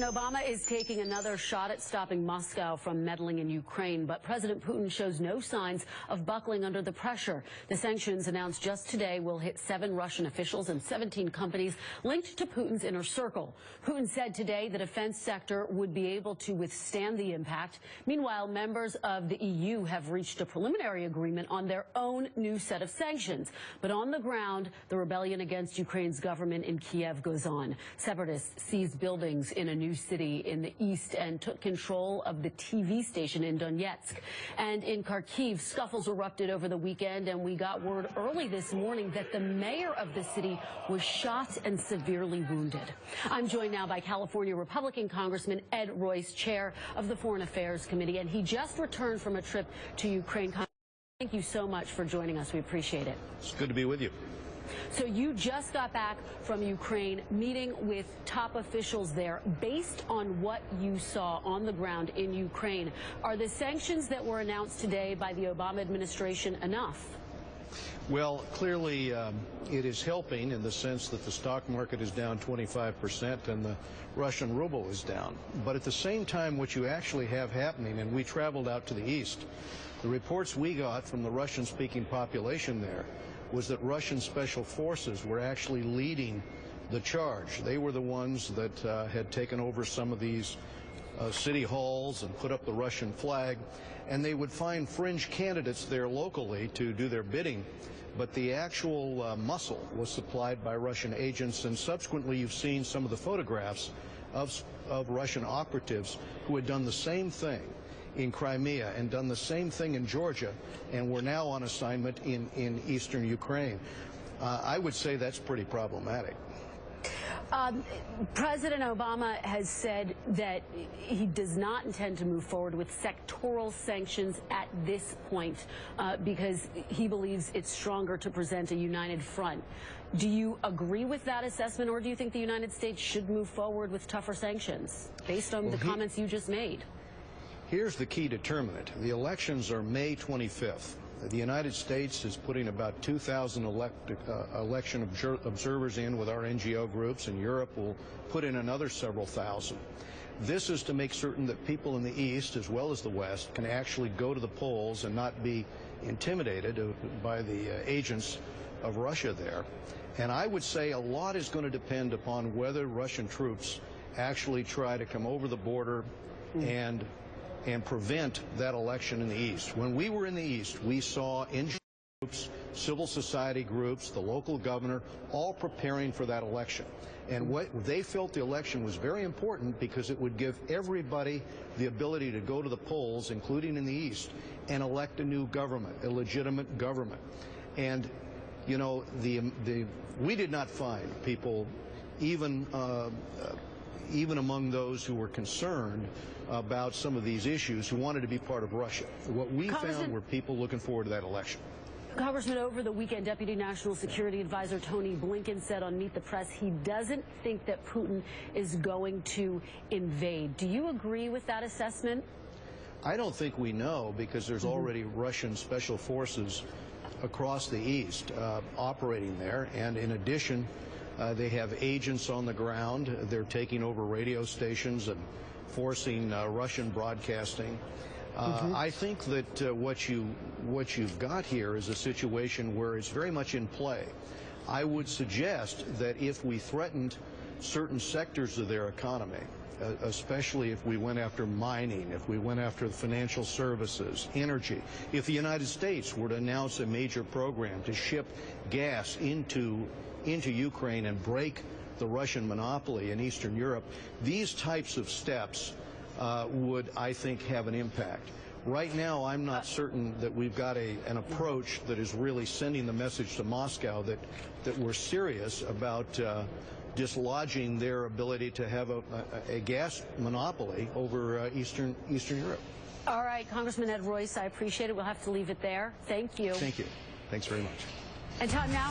President Obama is taking another shot at stopping Moscow from meddling in Ukraine, but President Putin shows no signs of buckling under the pressure. The sanctions announced just today will hit 7 Russian officials and 17 companies linked to Putin's inner circle. Putin said today the defense sector would be able to withstand the impact. Meanwhile, members of the EU have reached a preliminary agreement on their own new set of sanctions. But on the ground, the rebellion against Ukraine's government in Kiev goes on. Separatists seized buildings in a new city in the east and took control of the TV station in Donetsk. And in Kharkiv, scuffles erupted over the weekend, and we got word early this morning that the mayor of the city was shot and severely wounded. I'm joined now by California Republican Congressman Ed Royce, chair of the Foreign Affairs Committee, and he just returned from a trip to Ukraine. Thank you so much for joining us. We appreciate it. It's good to be with you. So you just got back from Ukraine, meeting with top officials there. Based on what you saw on the ground in Ukraine, are the sanctions that were announced today by the Obama administration enough? Well, clearly it is helping in the sense that the stock market is down 25% and the Russian ruble is down. But at the same time, what you actually have happening, and we traveled out to the east, the reports we got from the Russian-speaking population there was that Russian special forces were actually leading the charge. They were the ones that had taken over some of these city halls and put up the Russian flag, and they would find fringe candidates there locally to do their bidding. But the actual muscle was supplied by Russian agents, and subsequently you've seen some of the photographs of Russian operatives who had done the same thing in Crimea and done the same thing in Georgia, and we're now on assignment in eastern Ukraine. I would say that's pretty problematic. President Obama has said that he does not intend to move forward with sectoral sanctions at this point because he believes it's stronger to present a united front. Do you agree with that assessment, or do you think the United States should move forward with tougher sanctions based on the comments you just made? Here's the key determinant. The elections are May 25th. The United States is putting about 2,000 election observers in with our NGO groups, and Europe will put in another several thousand. This is to make certain that people in the East, as well as the West, can actually go to the polls and not be intimidated by the agents of Russia there. And I would say a lot is going to depend upon whether Russian troops actually try to come over the border and prevent that election in the East. When we were in the East, we saw NGO groups, civil society groups, the local governor, all preparing for that election. And what they felt the election was very important because it would give everybody the ability to go to the polls, including in the East, and elect a new government, a legitimate government. And, you know, we did not find people, even among those who were concerned about some of these issues, who wanted to be part of Russia. What we found were people looking forward to that election. Congressman, over the weekend, Deputy National Security Advisor Tony Blinken said on Meet the Press he doesn't think that Putin is going to invade. Do you agree with that assessment? I don't think we know, because there's already Russian special forces across the East operating there, and in addition, they have agents on the ground. They're taking over radio stations and forcing Russian broadcasting. I think that what you've got here is a situation where it's very much in play. I would suggest that if we threatened certain sectors of their economy, especially if we went after mining, if we went after financial services, energy, if the United States were to announce a major program to ship gas into Ukraine and break the Russian monopoly in Eastern Europe, these types of steps would, I think, have an impact. Right now, I'm not certain that we've got an approach that is really sending the message to Moscow that we're serious about dislodging their ability to have a gas monopoly over Eastern Europe. All right, Congressman Ed Royce, I appreciate it. We'll have to leave it there. Thank you. Thank you. Thanks very much. And time now.